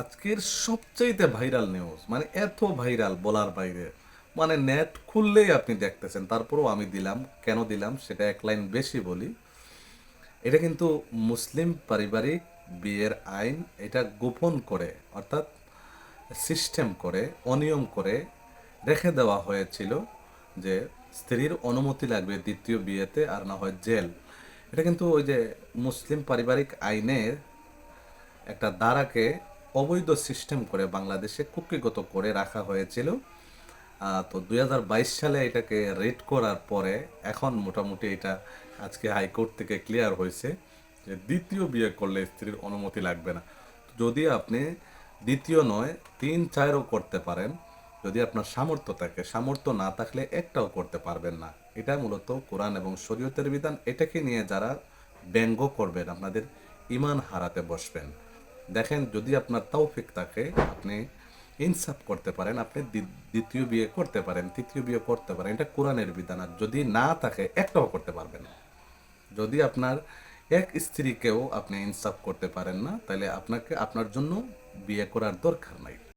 আজকের সবচাইতে viral news, মানে এত ভাইরাল বলার বাইরে, মানে নেট খুললেই আপনি দেখতেছেন। তারপরেও আমি দিলাম, কেন দিলাম সেটা এক লাইন বেশি বলি। এটা কিন্তু মুসলিম পারিবারিক বিয়ের আইন, এটা গোপন করে, অর্থাৎ সিস্টেম করে, অনিয়ম করে রেখে দেওয়া হয়েছিল যে স্ত্রীর অনুমতি লাগবে দ্বিতীয় বিয়েতে, আর না হয় জেল। এটা কিন্তু ওই যে মুসলিম পারিবারিক আইনের একটা ধারাকে অবৈধ সিস্টেম করে বাংলাদেশে কুক্ষিগত করে রাখা হয়েছিল। তো 2022 সালে এটাকে রেড করার পরে এখন মোটামুটি এটা আজকে হাইকোর্ট থেকে ক্লিয়ার হয়েছে যে দ্বিতীয় বিয়ে করলে স্ত্রীর অনুমতি লাগবে না। যদি আপনি দ্বিতীয় নয়, 3-4ও করতে পারেন, যদি আপনার সামর্থ্য থাকে। সামর্থ্য না থাকলে একটাও করতে পারবেন না। এটা মূলত কোরআন এবং শরীয়তের বিধান। এটাকে নিয়ে যারা ব্যঙ্গ করবেন, আপনাদের ইমান হারাতে বসবেন। দেখেন, যদি আপনার তৌফিক থাকে, আপনি ইনসাফ করতে পারেন, আপনি দ্বিতীয় বিয়ে করতে পারেন, তৃতীয় বিয়ে করতে পারেন, এটা কোরআনের বিধান। আর যদি না থাকে, একটাও করতে পারবেন না। যদি আপনার এক স্ত্রীকেও আপনি ইনসাফ করতে পারেন না, তাহলে আপনার জন্য বিয়ে করার দরকার নাই।